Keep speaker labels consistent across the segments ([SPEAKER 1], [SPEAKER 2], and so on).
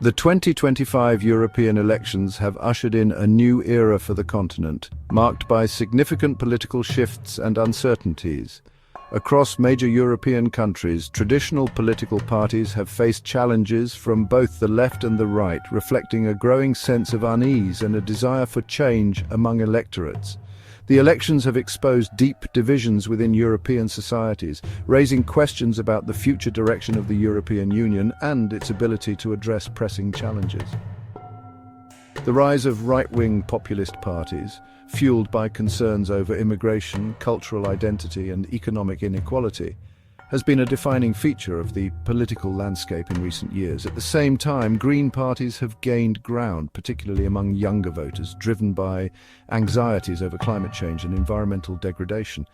[SPEAKER 1] The 2025 European elections have ushered in a new era for the continent, marked by significant political shifts and uncertainties. Across major European countries, traditional political parties have faced challenges from both the left and the right, reflecting a growing sense of unease and a desire for change among electorates. The elections have exposed deep divisions within European societies, raising questions about the future direction of the European Union and its ability to address pressing challenges. The rise of right-wing populist parties, fueled by concerns over immigration, cultural identity and economic inequality, has been a defining feature of the political landscape in recent years. At the same time, Green parties have gained ground, particularly among younger voters, driven by anxieties over climate change and environmental degradation.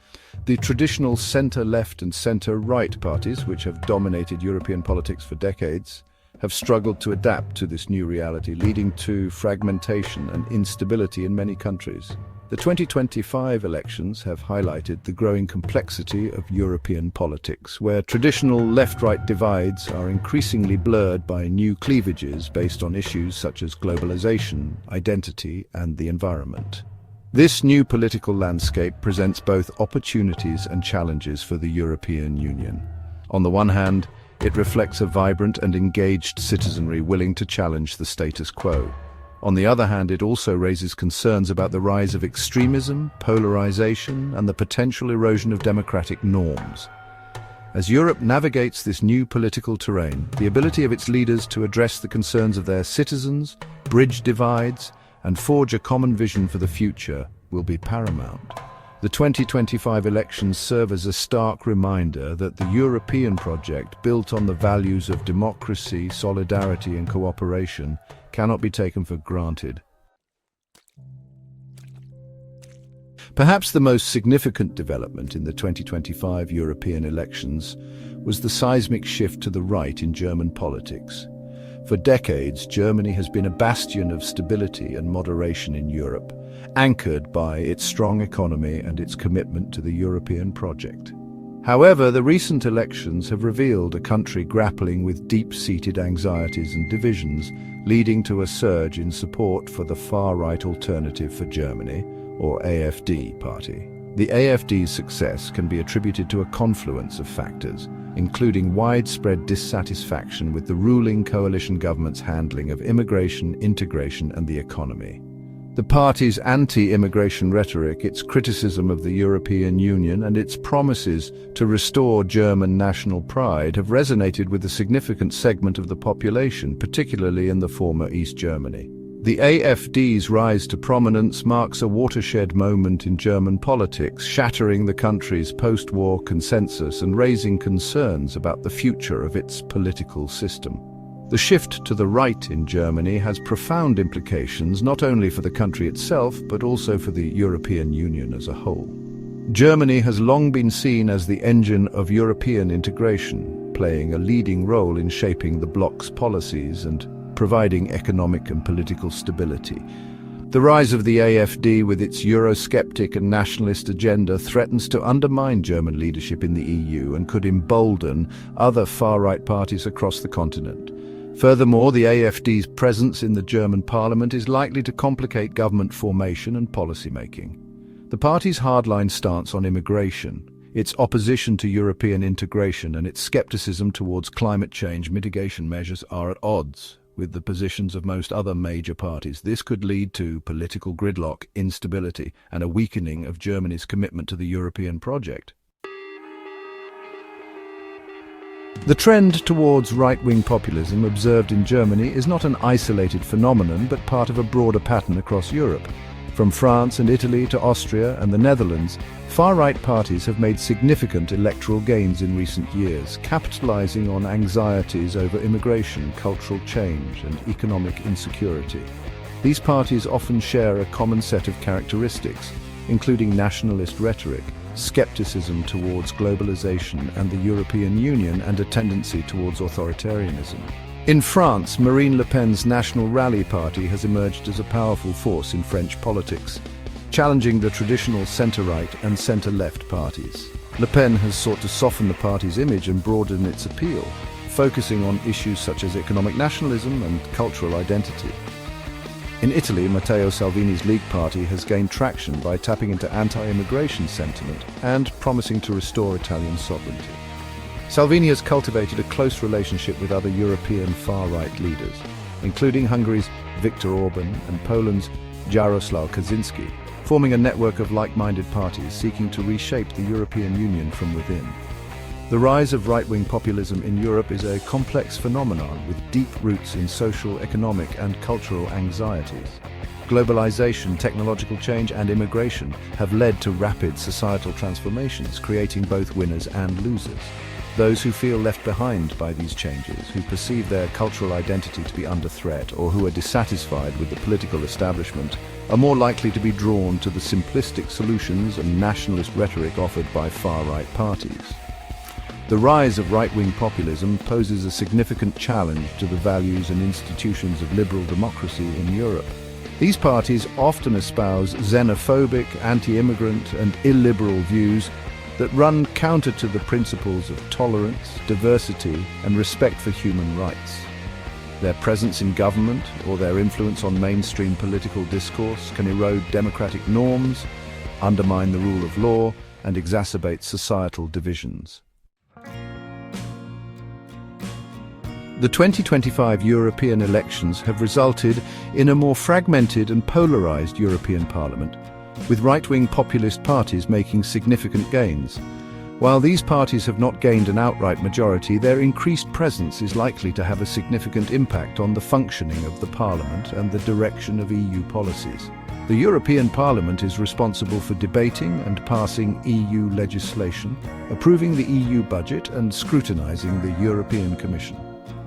[SPEAKER 1] The traditional centre-left and centre-right parties, which have dominated European politics for decades, have struggled to adapt to this new reality, leading to fragmentation and instability in many countries. The 2025 elections have highlighted the growing complexity of European politics, where traditional left-right divides are increasingly blurred by new cleavages based on issues such as globalization, identity, and the environment. This new political landscape presents both opportunities and challenges for the European Union. On the one hand, it reflects a vibrant and engaged citizenry willing to challenge the status quo. On the other hand, it also raises concerns about the rise of extremism, polarization, and the potential erosion of democratic norms. As Europe navigates this new political terrain, the ability of its leaders to address the concerns of their citizens, bridge divides, and forge a common vision for the future will be paramount. The 2025 elections serve as a stark reminder that the European project, built on the values of democracy, solidarity, and cooperation, cannot be taken for granted. Perhaps the most significant development in the 2025 European elections was the seismic shift to the right in German politics. For decades, Germany has been a bastion of stability and moderation in Europe, anchored by its strong economy and its commitment to the European project. However, the recent elections have revealed a country grappling with deep-seated anxieties and divisions, leading to a surge in support for the far-right Alternative for Germany, or AfD party. The AfD's success can be attributed to a confluence of factors, including widespread dissatisfaction with the ruling coalition government's handling of immigration, integration, and the economy. The party's anti-immigration rhetoric, its criticism of the European Union, and its promises to restore German national pride have resonated with a significant segment of the population, particularly in the former East Germany. The AfD's rise to prominence marks a watershed moment in German politics, shattering the country's post-war consensus and raising concerns about the future of its political system. The shift to the right in Germany has profound implications not only for the country itself, but also for the European Union as a whole. Germany has long been seen as the engine of European integration, playing a leading role in shaping the bloc's policies and providing economic and political stability. The rise of the AfD with its Eurosceptic and nationalist agenda threatens to undermine German leadership in the EU and could embolden other far-right parties across the continent. Furthermore, the AfD's presence in the German parliament is likely to complicate government formation and policymaking. The party's hardline stance on immigration, its opposition to European integration, and its skepticism towards climate change mitigation measures are at odds with the positions of most other major parties. This could lead to political gridlock, instability, and a weakening of Germany's commitment to the European project. The trend towards right-wing populism observed in Germany is not an isolated phenomenon, but part of a broader pattern across Europe. From France and Italy to Austria and the Netherlands, far-right parties have made significant electoral gains in recent years, capitalizing on anxieties over immigration, cultural change, and economic insecurity. These parties often share a common set of characteristics, including nationalist rhetoric, skepticism towards globalization and the European Union, and a tendency towards authoritarianism. In France, Marine Le Pen's National Rally Party has emerged as a powerful force in French politics, challenging the traditional centre-right and centre-left parties. Le Pen has sought to soften the party's image and broaden its appeal, focusing on issues such as economic nationalism and cultural identity. In Italy, Matteo Salvini's League Party has gained traction by tapping into anti-immigration sentiment and promising to restore Italian sovereignty. Salvini has cultivated a close relationship with other European far-right leaders, including Hungary's Viktor Orban and Poland's Jarosław Kaczynski, forming a network of like-minded parties seeking to reshape the European Union from within. The rise of right-wing populism in Europe is a complex phenomenon with deep roots in social, economic and cultural anxieties. Globalization, technological change and immigration have led to rapid societal transformations, creating both winners and losers. Those who feel left behind by these changes, who perceive their cultural identity to be under threat, or who are dissatisfied with the political establishment, are more likely to be drawn to the simplistic solutions and nationalist rhetoric offered by far-right parties. The rise of right-wing populism poses a significant challenge to the values and institutions of liberal democracy in Europe. These parties often espouse xenophobic, anti-immigrant and illiberal views that run counter to the principles of tolerance, diversity and respect for human rights. Their presence in government or their influence on mainstream political discourse can erode democratic norms, undermine the rule of law and exacerbate societal divisions. The 2025 European elections have resulted in a more fragmented and polarized European Parliament, with right-wing populist parties making significant gains. While these parties have not gained an outright majority, their increased presence is likely to have a significant impact on the functioning of the Parliament and the direction of EU policies. The European Parliament is responsible for debating and passing EU legislation, approving the EU budget and scrutinizing the European Commission.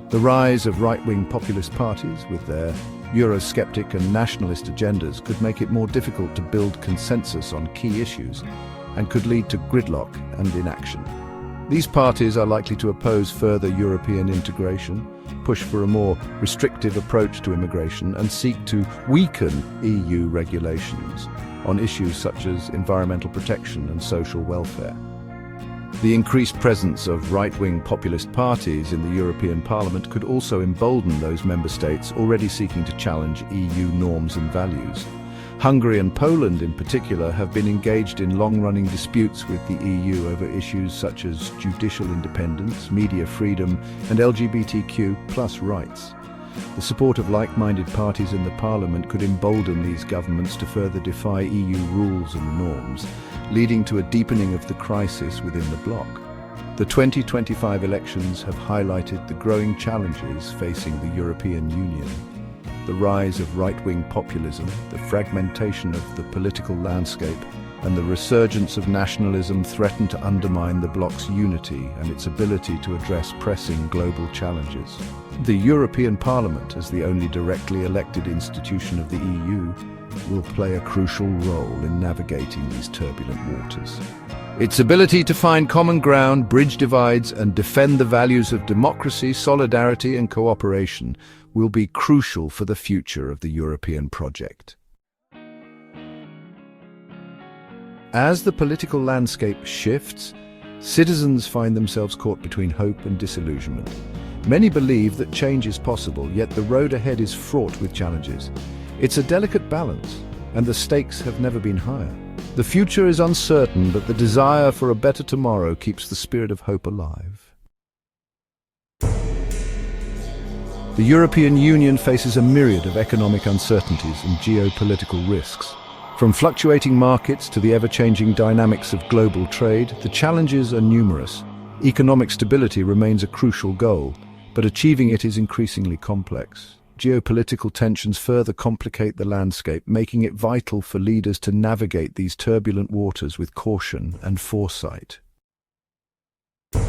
[SPEAKER 1] The rise of right-wing populist parties, with their Eurosceptic and nationalist agendas, could make it more difficult to build consensus on key issues and could lead to gridlock and inaction. These parties are likely to oppose further European integration, push for a more restrictive approach to immigration, and seek to weaken EU regulations on issues such as environmental protection and social welfare. The increased presence of right-wing populist parties in the European Parliament could also embolden those member states already seeking to challenge EU norms and values. Hungary and Poland in particular have been engaged in long-running disputes with the EU over issues such as judicial independence, media freedom and LGBTQ+ rights. The support of like-minded parties in the Parliament could embolden these governments to further defy EU rules and norms, leading to a deepening of the crisis within the bloc. The 2025 elections have highlighted the growing challenges facing the European Union. The rise of right-wing populism, the fragmentation of the political landscape, and the resurgence of nationalism threaten to undermine the bloc's unity and its ability to address pressing global challenges. The European Parliament, as the only directly elected institution of the EU, will play a crucial role in navigating these turbulent waters. Its ability to find common ground, bridge divides, and defend the values of democracy, solidarity, and cooperation will be crucial for the future of the European project. As the political landscape shifts, citizens find themselves caught between hope and disillusionment. Many believe that change is possible, yet the road ahead is fraught with challenges. It's a delicate balance, and the stakes have never been higher. The future is uncertain, but the desire for a better tomorrow keeps the spirit of hope alive. The European Union faces a myriad of economic uncertainties and geopolitical risks. From fluctuating markets to the ever-changing dynamics of global trade, the challenges are numerous. Economic stability remains a crucial goal, but achieving it is increasingly complex. Geopolitical tensions further complicate the landscape, making it vital for leaders to navigate these turbulent waters with caution and foresight. The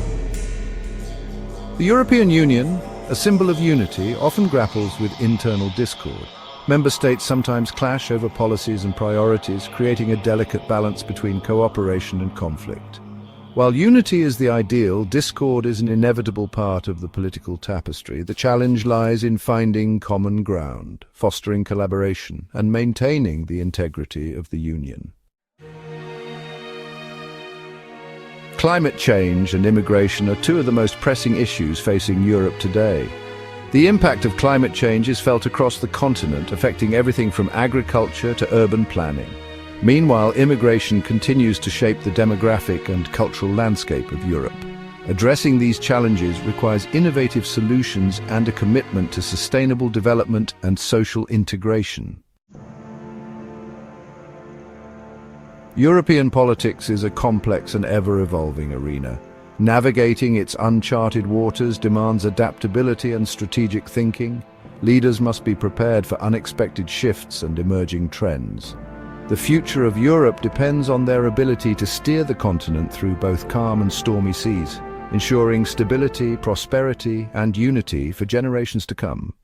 [SPEAKER 1] European Union, a symbol of unity, often grapples with internal discord. Member states sometimes clash over policies and priorities, creating a delicate balance between cooperation and conflict. While unity is the ideal, discord is an inevitable part of the political tapestry. The challenge lies in finding common ground, fostering collaboration, and maintaining the integrity of the Union. Climate change and immigration are two of the most pressing issues facing Europe today. The impact of climate change is felt across the continent, affecting everything from agriculture to urban planning. Meanwhile, immigration continues to shape the demographic and cultural landscape of Europe. Addressing these challenges requires innovative solutions and a commitment to sustainable development and social integration. European politics is a complex and ever-evolving arena. Navigating its uncharted waters demands adaptability and strategic thinking. Leaders must be prepared for unexpected shifts and emerging trends. The future of Europe depends on their ability to steer the continent through both calm and stormy seas, ensuring stability, prosperity, and unity for generations to come.